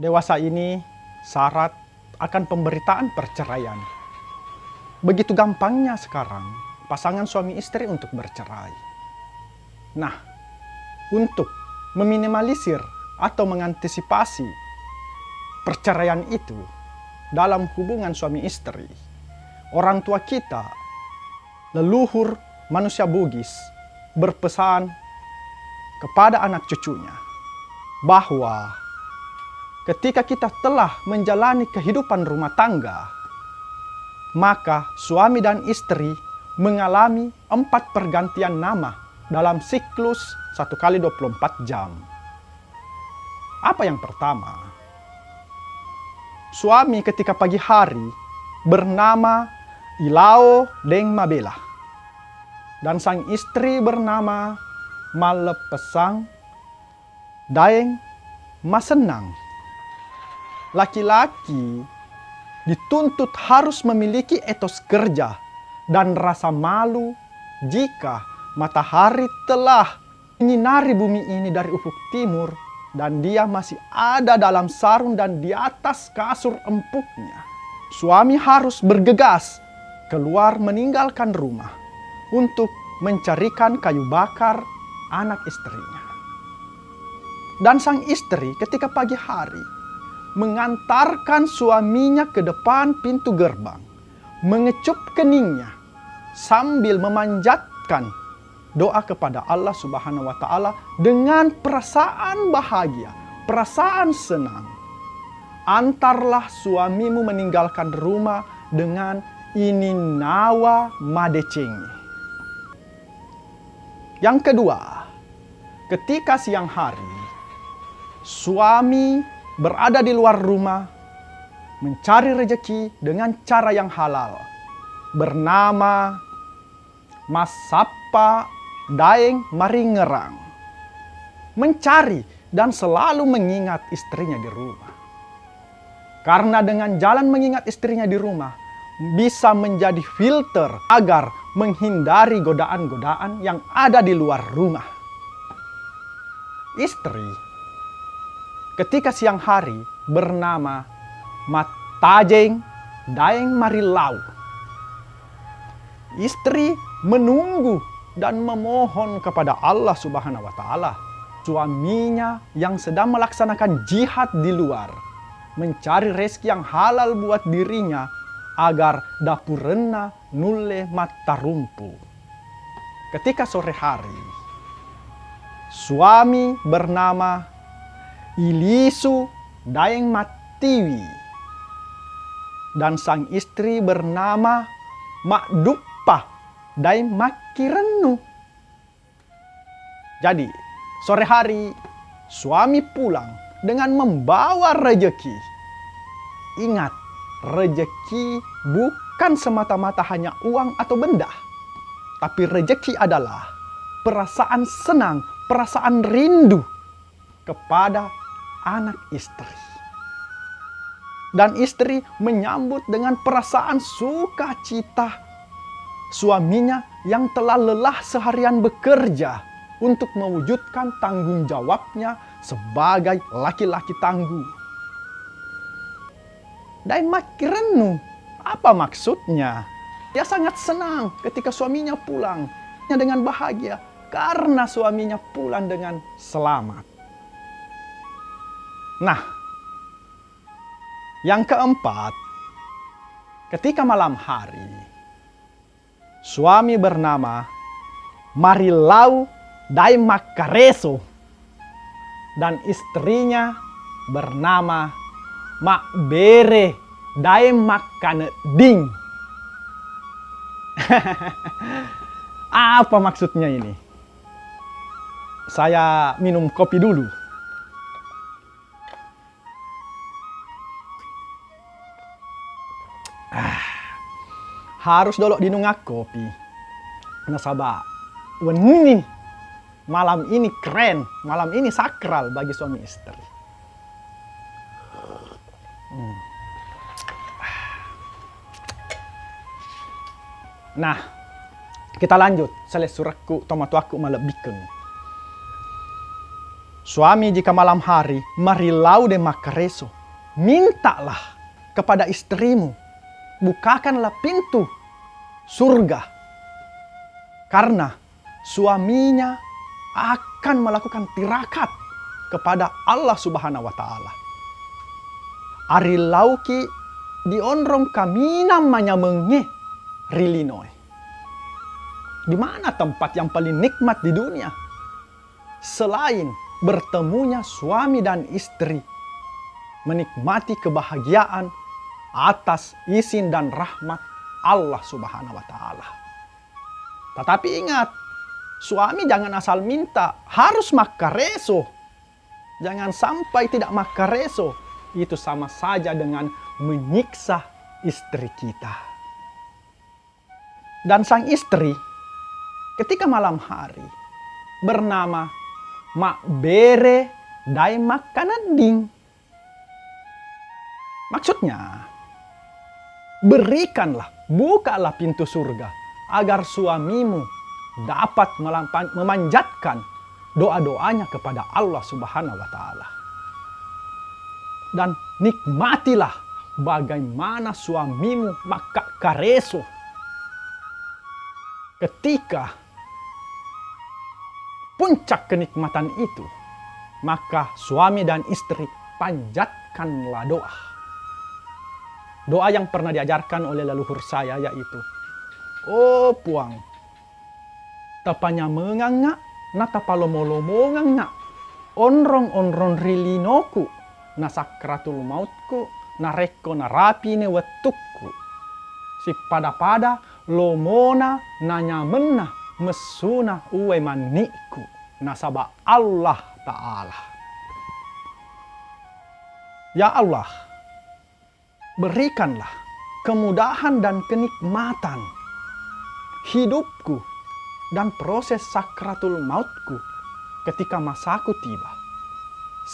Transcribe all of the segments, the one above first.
Dewasa ini syarat akan pemberitaan perceraian. Begitu gampangnya sekarang pasangan suami istri untuk bercerai. Nah, untuk meminimalisir atau mengantisipasi perceraian itu dalam hubungan suami istri, orang tua kita, leluhur manusia Bugis, berpesan kepada anak cucunya bahwa ketika kita telah menjalani kehidupan rumah tangga, maka suami dan istri mengalami 4 pergantian nama dalam siklus 1 kali 24 jam. Apa yang pertama? Suami ketika pagi hari bernama Ilao Deng Mabela, dan sang istri bernama Malepesang Daeng Masenang. Laki-laki dituntut harus memiliki etos kerja dan rasa malu jika matahari telah menyinari bumi ini dari ufuk timur dan dia masih ada dalam sarung dan di atas kasur empuknya. Suami harus bergegas keluar meninggalkan rumah untuk mencarikan kayu bakar anak istrinya. Dan sang istri ketika pagi hari mengantarkan suaminya ke depan pintu gerbang, mengecup keningnya sambil memanjatkan doa kepada Allah Subhanahu wa Ta'ala dengan perasaan bahagia, perasaan senang. Antarlah suamimu meninggalkan rumah dengan ini nawa madecengi. Yang kedua, ketika siang hari suami berada di luar rumah mencari rezeki dengan cara yang halal, bernama Masapa Daeng Maringerang, mencari dan selalu mengingat istrinya di rumah. Karena dengan jalan mengingat istrinya di rumah bisa menjadi filter agar menghindari godaan-godaan yang ada di luar rumah. Istri ketika siang hari bernama Matajeng Daeng Marilau. Istri menunggu dan memohon kepada Allah Subhanahu wa Ta'ala suaminya yang sedang melaksanakan jihad di luar, mencari rezeki yang halal buat dirinya agar dapurna nulle matarumpu. Ketika sore hari, suami bernama Ilisu Daeng Matiwi dan sang istri bernama Makdupa Daeng Makirenu. Jadi, sore hari suami pulang dengan membawa rejeki. Ingat, rejeki bukan semata-mata hanya uang atau benda, tapi rejeki adalah perasaan senang, perasaan rindu kepada anak istri. Dan istri menyambut dengan perasaan sukacita suaminya yang telah lelah seharian bekerja untuk mewujudkan tanggung jawabnya sebagai laki-laki tangguh. Daeng Makirenu, apa maksudnya? Dia sangat senang ketika suaminya pulang dengan bahagia karena suaminya pulang dengan selamat. Nah, yang keempat, ketika malam hari, suami bernama Marilau Daeng Makareso dan istrinya bernama Makbere Daeng Makaneding. Apa maksudnya ini? Saya minum kopi dulu. Harus dulu dinungak kopi. Nasabah, ini malam ini keren, malam ini sakral bagi suami istri. Nah, kita lanjut. Sale surakku tomatu aku malebikeun. Suami jika malam hari marilau de makareso, mintalah kepada istrimu, bukakanlah pintu surga. Karena suaminya akan melakukan tirakat kepada Allah Subhanahu wa Ta'ala. Ari lauki dionrong kami namanya menge rilinoy. Di mana tempat yang paling nikmat di dunia selain bertemunya suami dan istri, menikmati kebahagiaan atas izin dan rahmat Allah Subhanahu wa Ta'ala. Tetapi ingat, suami jangan asal minta, harus makareso. Jangan sampai tidak makareso. Itu sama saja dengan menyiksa istri kita. Dan sang istri ketika malam hari bernama mak bere dai makanan ding. Maksudnya, berikanlah, bukalah pintu surga agar suamimu dapat memanjatkan doa-doanya kepada Allah Subhanahu wa Ta'ala. Dan nikmatilah bagaimana suamimu maka kareso ketika puncak kenikmatan itu, maka suami dan istri panjatkanlah doa. Doa yang pernah diajarkan oleh leluhur saya yaitu, "Oh puang, tapanya menganga, na tapalomo-lomo nganga, onrong-onrong rilinoku, na sakratul mautku, na reko na rapi ne wetukku. Si pada-pada lomona nanya mena mesuna uwe maniku, nasaba Allah Ta'ala." Ya Allah, berikanlah kemudahan dan kenikmatan hidupku dan proses sakratul mautku ketika masaku tiba,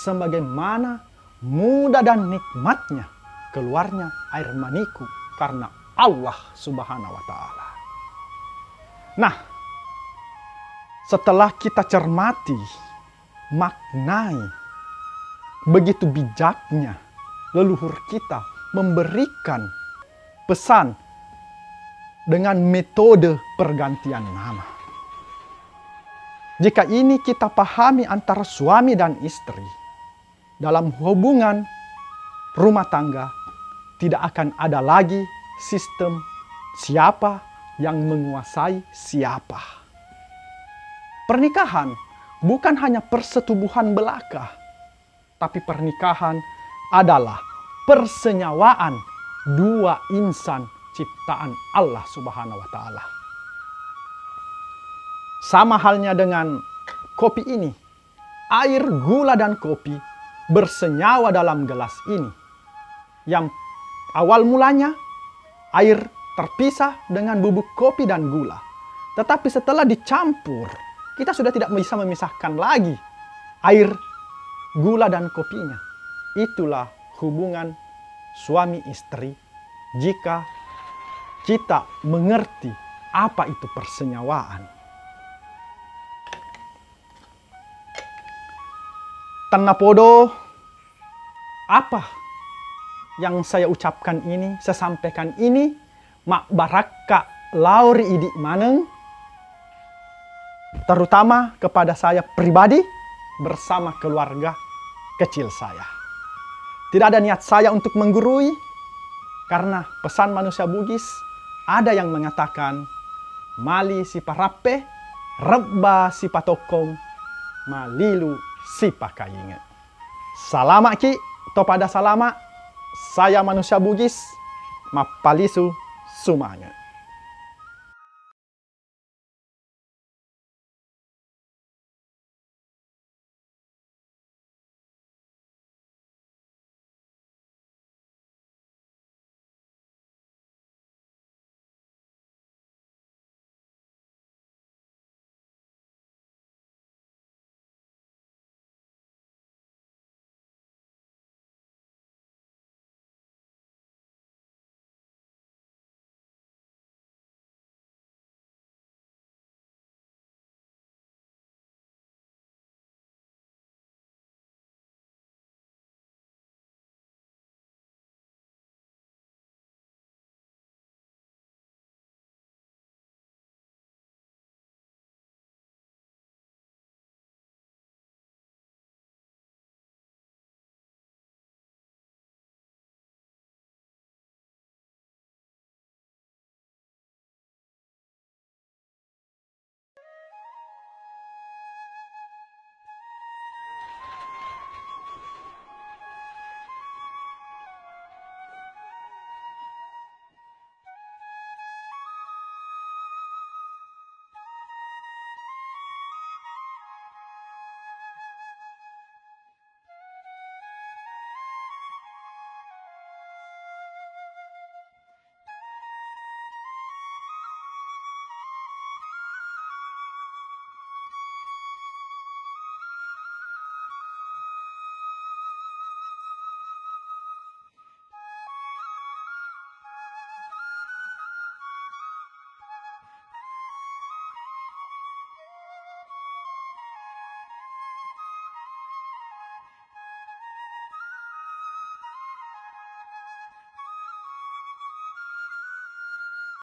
sebagaimana mudah dan nikmatnya keluarnya air maniku karena Allah Subhanahu wa Ta'ala. Nah, setelah kita cermati, maknai begitu bijaknya leluhur kita memberikan pesan dengan metode pergantian nama. Jika ini kita pahami antara suami dan istri, dalam hubungan rumah tangga tidak akan ada lagi sistem siapa yang menguasai siapa. Pernikahan bukan hanya persetubuhan belaka, tapi pernikahan adalah persenyawaan dua insan ciptaan Allah Subhanahu wa Ta'ala. Sama halnya dengan kopi ini, air, gula, dan kopi bersenyawa dalam gelas ini. Yang awal mulanya air terpisah dengan bubuk kopi dan gula. Tetapi setelah dicampur, kita sudah tidak bisa memisahkan lagi air, gula, dan kopinya. Itulah hubungan suami istri jika kita mengerti apa itu persenyawaan. Tanapodo, apa yang saya ucapkan ini, saya sampaikan ini, mak baraka lauri idi maneng, terutama kepada saya pribadi bersama keluarga kecil saya. Tidak ada niat saya untuk menggurui, karena pesan manusia Bugis ada yang mengatakan, mali si parape, rebba si patokong, malilu si pakayinge. Salama ki, topada salama, saya manusia Bugis, mapalisu sumanya.